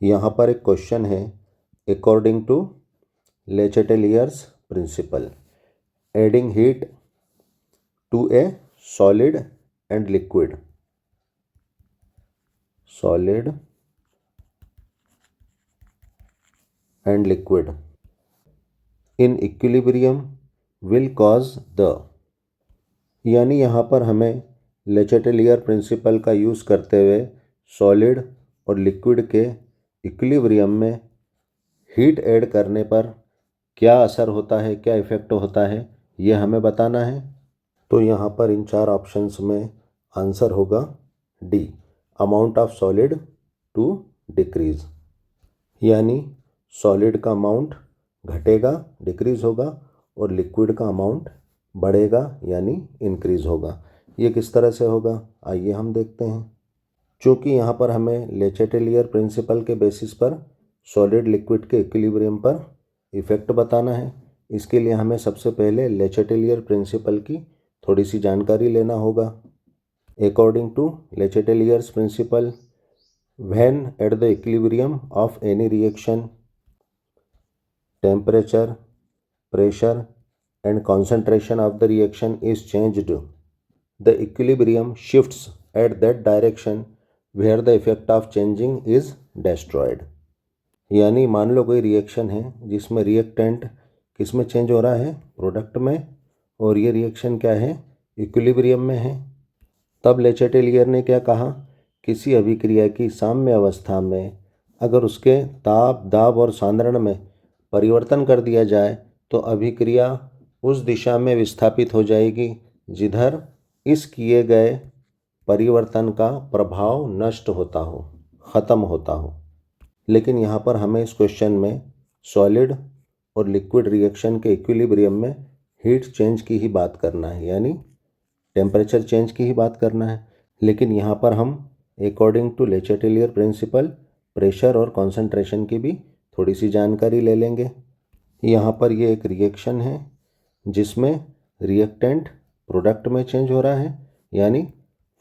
यहाँ पर एक क्वेश्चन है, according to Le Chatelier's principle, adding heat to a solid and liquid, solid and liquid in equilibrium will cause the, यानी यहाँ पर हमें ले चैटेलियर प्रिंसिपल का यूज़ करते हुए सॉलिड और लिक्विड के इक्विलिब्रियम में हीट ऐड करने पर क्या असर होता है, क्या इफ़ेक्ट होता है, ये हमें बताना है। तो यहाँ पर इन 4 ऑप्शंस में आंसर होगा D, amount of solid to decrease, यानी सॉलिड का अमाउंट घटेगा, डिक्रीज होगा, और लिक्विड का अमाउंट बढ़ेगा यानी इंक्रीज होगा। ये किस तरह से होगा, आइए हम देखते हैं। चूँकि यहाँ पर हमें ले चैटेलियर प्रिंसिपल के बेसिस पर सॉलिड लिक्विड के इक्विलिब्रियम पर इफ़ेक्ट बताना है, इसके लिए हमें सबसे पहले ले चैटेलियर प्रिंसिपल की थोड़ी सी जानकारी लेना होगा। According to Le Chatelier's principle, when at the equilibrium of any reaction temperature, pressure and concentration of the reaction is changed, the equilibrium shifts at that direction where the effect of changing is destroyed। यानी मान लो कोई reaction है जिसमें reactant किस में change हो रहा है, प्रोडक्ट में, और ये रिएक्शन क्या है, इक्विलिब्रियम में है। तब ले चैटेलियर ने क्या कहा, किसी अभिक्रिया की साम्य अवस्था में अगर उसके ताप, दाब और सांद्रण में परिवर्तन कर दिया जाए तो अभिक्रिया उस दिशा में विस्थापित हो जाएगी जिधर इस किए गए परिवर्तन का प्रभाव नष्ट होता हो, ख़त्म होता हो। लेकिन यहाँ पर हमें इस क्वेश्चन में सॉलिड और लिक्विड रिएक्शन के इक्विलिब्रियम में हीट चेंज की ही बात करना है, यानी टेम्परेचर चेंज की ही बात करना है। लेकिन यहाँ पर हम अकॉर्डिंग टू ले चैटेलियर प्रिंसिपल प्रेशर और कॉन्सेंट्रेशन की भी थोड़ी सी जानकारी ले लेंगे। यहाँ पर ये एक रिएक्शन है जिसमें रिएक्टेंट प्रोडक्ट में चेंज हो रहा है, यानी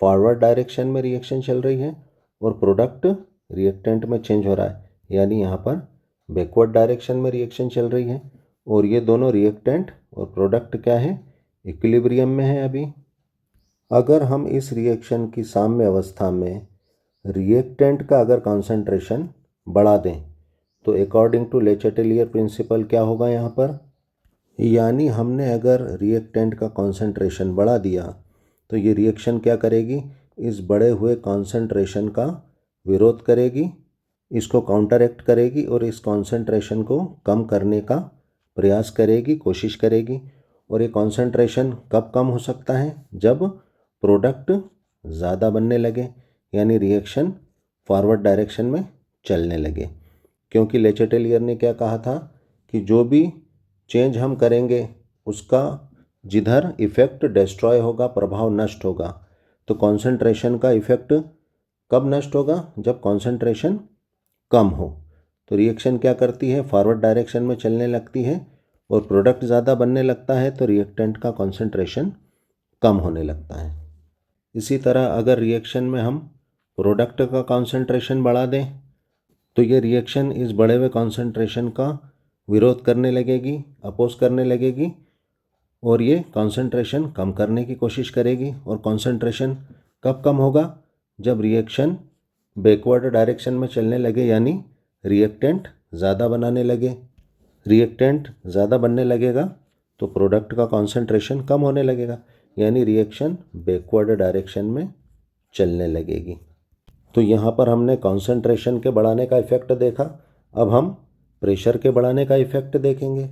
फॉरवर्ड डायरेक्शन में रिएक्शन चल रही है, और प्रोडक्ट रिएक्टेंट में चेंज हो रहा है, यानी यहाँ पर बैकवर्ड डायरेक्शन में रिएक्शन चल रही है। और ये दोनों रिएक्टेंट और प्रोडक्ट क्या है, इक्विलिब्रियम में है अभी। अगर हम इस रिएक्शन की साम्य अवस्था में रिएक्टेंट का अगर कॉन्सेंट्रेशन बढ़ा दें तो अकॉर्डिंग टू ले चैटेलियर प्रिंसिपल क्या होगा यहाँ पर, यानी हमने अगर रिएक्टेंट का कॉन्सेंट्रेशन बढ़ा दिया तो ये रिएक्शन क्या करेगी, इस बढ़े हुए कॉन्सेंट्रेशन का विरोध करेगी, इसको काउंटरएक्ट करेगी और इस कॉन्सेंट्रेशन को कम करने का प्रयास करेगी, कोशिश करेगी। और ये कॉन्सेंट्रेशन कब कम हो सकता है, जब प्रोडक्ट ज़्यादा बनने लगे, यानी रिएक्शन फॉरवर्ड डायरेक्शन में चलने लगे। क्योंकि ले चैटेलियर ने क्या कहा था कि जो भी चेंज हम करेंगे उसका जिधर इफ़ेक्ट डिस्ट्रॉय होगा, प्रभाव नष्ट होगा, तो कॉन्सेंट्रेशन का इफ़ेक्ट कब नष्ट होगा, जब कॉन्सेंट्रेशन कम हो। तो रिएक्शन क्या करती है, फॉरवर्ड डायरेक्शन में चलने लगती है, और प्रोडक्ट ज़्यादा बनने लगता है तो रिएक्टेंट का कॉन्सेंट्रेशन कम होने लगता है। इसी तरह अगर रिएक्शन में हम प्रोडक्ट का कॉन्सेंट्रेशन बढ़ा दें तो ये रिएक्शन इस बढ़े हुए कॉन्सेंट्रेशन का विरोध करने लगेगी, अपोज करने लगेगी, और ये कॉन्सेंट्रेशन कम करने की कोशिश करेगी। और कॉन्सेंट्रेशन कब कम होगा, जब रिएक्शन बैकवर्ड डायरेक्शन में चलने लगे, यानी रिएक्टेंट ज़्यादा बनाने लगे। रिएक्टेंट ज़्यादा बनने लगेगा तो प्रोडक्ट का कॉन्सेंट्रेशन कम होने लगेगा, यानी रिएक्शन बैकवर्ड डायरेक्शन में चलने लगेगी। तो यहाँ पर हमने कॉन्सेंट्रेशन के बढ़ाने का इफ़ेक्ट देखा, अब हम प्रेशर के बढ़ाने का इफ़ेक्ट देखेंगे।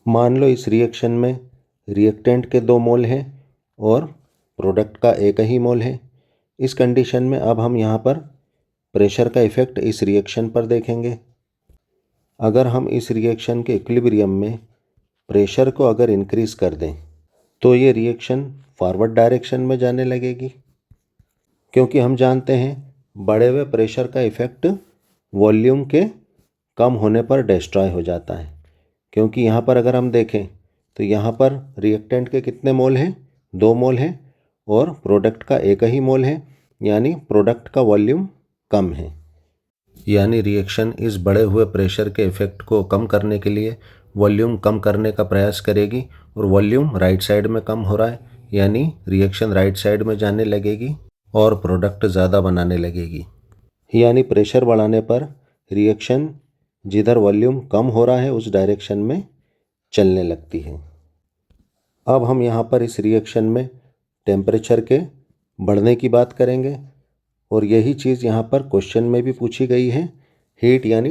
मान लो इस रिएक्शन में रिएक्टेंट के 2 मोल हैं और प्रोडक्ट का 1 ही मोल है। इस कंडीशन में अब हम यहाँ पर प्रेशर का इफ़ेक्ट इस रिएक्शन पर देखेंगे। अगर हम इस रिएक्शन के इक्विलिब्रियम में प्रेशर को अगर इंक्रीज़ कर दें तो ये रिएक्शन फॉरवर्ड डायरेक्शन में जाने लगेगी, क्योंकि हम जानते हैं बढ़े हुए प्रेशर का इफ़ेक्ट वॉल्यूम के कम होने पर डिस्ट्रॉय हो जाता है। क्योंकि यहाँ पर अगर हम देखें तो यहाँ पर रिएक्टेंट के कितने मोल हैं, 2 मोल हैं, और प्रोडक्ट का 1 ही मोल है, यानी प्रोडक्ट का वॉल्यूम कम है। यानी रिएक्शन इस बढ़े हुए प्रेशर के इफेक्ट को कम करने के लिए वॉल्यूम कम करने का प्रयास करेगी, और वॉल्यूम राइट साइड में कम हो रहा है यानी रिएक्शन राइट साइड में जाने लगेगी और प्रोडक्ट ज़्यादा बनाने लगेगी। यानी प्रेशर बढ़ाने पर रिएक्शन जिधर वॉल्यूम कम हो रहा है उस डायरेक्शन में चलने लगती है। अब हम यहाँ पर इस रिएक्शन में टेम्परेचर के बढ़ने की बात करेंगे, और यही चीज़ यहाँ पर क्वेश्चन में भी पूछी गई है। हीट यानी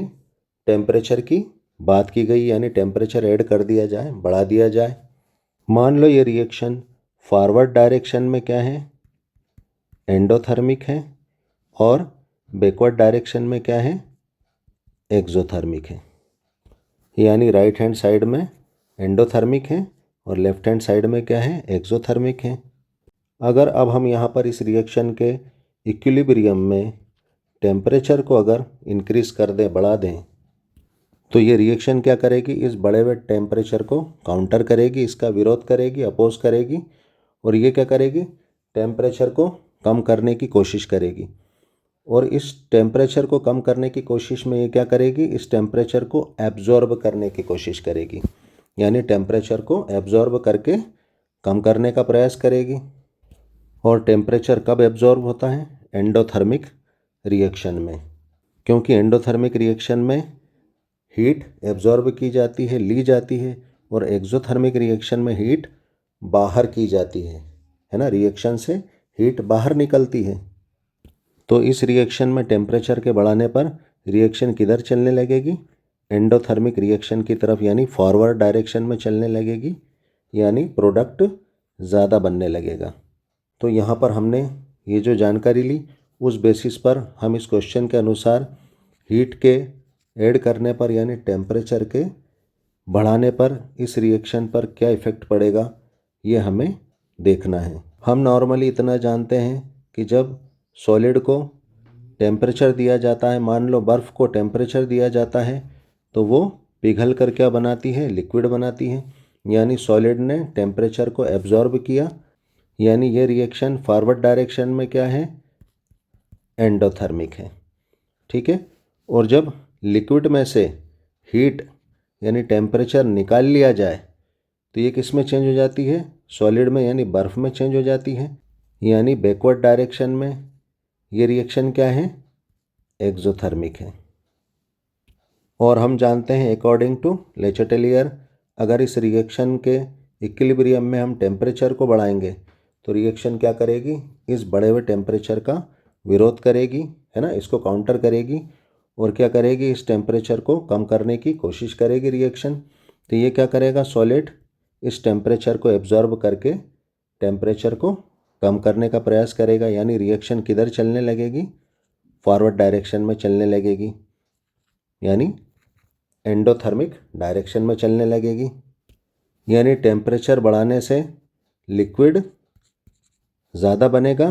टेम्परेचर की बात की गई, यानी टेम्परेचर ऐड कर दिया जाए, बढ़ा दिया जाए। मान लो ये रिएक्शन फॉरवर्ड डायरेक्शन में क्या है, एंडोथर्मिक है, और बैकवर्ड डायरेक्शन में क्या है, एक्सोथर्मिक है। यानी राइट हैंड साइड में एंडोथर्मिक है और लेफ्ट हैंड साइड में क्या है, एक्सोथर्मिक है। अगर अब हम यहाँ पर इस रिएक्शन के इक्विलिब्रियम में टेम्परेचर को अगर इंक्रीज़ कर दें, बढ़ा दें, तो ये रिएक्शन क्या करेगी, इस बढ़े हुए टेम्परेचर को काउंटर करेगी, इसका विरोध करेगी, अपोज करेगी, और ये क्या करेगी, टेम्परेचर को कम करने की कोशिश करेगी। और इस टेम्परेचर को कम करने की कोशिश में ये क्या करेगी, इस टेम्परेचर को एब्जॉर्ब करने की कोशिश करेगी, यानी टेम्परेचर को एब्जॉर्ब करके कम करने का प्रयास करेगी। और टेम्परेचर कब एब्जॉर्ब होता है, एंडोथर्मिक रिएक्शन में, क्योंकि एंडोथर्मिक रिएक्शन में हीट एब्जॉर्ब की जाती है, ली जाती है, और एक्सोथर्मिक रिएक्शन में हीट बाहर की जाती है ना, रिएक्शन से हीट बाहर निकलती है। तो इस रिएक्शन में टेम्परेचर के बढ़ाने पर रिएक्शन किधर चलने लगेगी, एंडोथर्मिक रिएक्शन की तरफ, यानी फॉरवर्ड डायरेक्शन में चलने लगेगी, यानी प्रोडक्ट ज़्यादा बनने लगेगा। तो यहाँ पर हमने ये जो जानकारी ली उस बेसिस पर हम इस क्वेश्चन के अनुसार हीट के ऐड करने पर यानी टेम्परेचर के बढ़ाने पर इस रिएक्शन पर क्या इफ़ेक्ट पड़ेगा ये हमें देखना है। हम नॉर्मली इतना जानते हैं कि जब सॉलिड को टेम्परेचर दिया जाता है, मान लो बर्फ़ को टेम्परेचर दिया जाता है, तो वो पिघल कर क्या बनाती है, लिक्विड बनाती है। यानी सॉलिड ने टेम्परेचर को एब्जॉर्ब किया, यानी ये रिएक्शन फॉरवर्ड डायरेक्शन में क्या है, एंडोथर्मिक है। ठीक है। और जब लिक्विड में से हीट यानी टेम्परेचर निकाल लिया जाए तो ये किस में चेंज हो जाती है, सॉलिड में यानी बर्फ़ में चेंज हो जाती है, यानी बैकवर्ड डायरेक्शन में ये रिएक्शन क्या है, एक्सोथर्मिक है। और हम जानते हैं अकॉर्डिंग टू ले चैटेलियर, अगर इस रिएक्शन के इक्विलिब्रियम में हम टेम्परेचर को बढ़ाएंगे तो रिएक्शन क्या करेगी, इस बढ़े हुए टेम्परेचर का विरोध करेगी, है ना, इसको काउंटर करेगी, और क्या करेगी, इस टेम्परेचर को कम करने की कोशिश करेगी रिएक्शन। तो ये क्या करेगा, सॉलिड इस टेम्परेचर को एब्जॉर्ब करके टेम्परेचर को कम करने का प्रयास करेगा, यानी रिएक्शन किधर चलने लगेगी, फॉरवर्ड डायरेक्शन में चलने लगेगी, यानी एंडोथर्मिक डायरेक्शन में चलने लगेगी। यानी टेम्परेचर बढ़ाने से लिक्विड ज़्यादा बनेगा,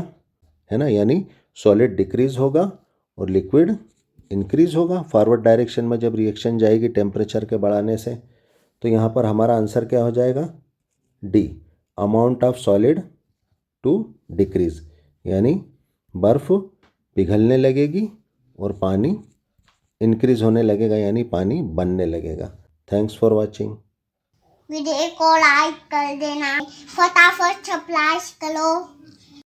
है ना, यानी सॉलिड डिक्रीज़ होगा और लिक्विड इंक्रीज़ होगा फॉरवर्ड डायरेक्शन में जब रिएक्शन जाएगी टेम्परेचर के बढ़ाने से। तो यहाँ पर हमारा आंसर क्या हो जाएगा, D, amount of solid to decrease, यानी बर्फ़ पिघलने लगेगी और पानी इंक्रीज़ होने लगेगा, यानी पानी बनने लगेगा। Thanks for watching. वीडियो को लाइक कर देना, फटाफट सब्सक्राइब करो।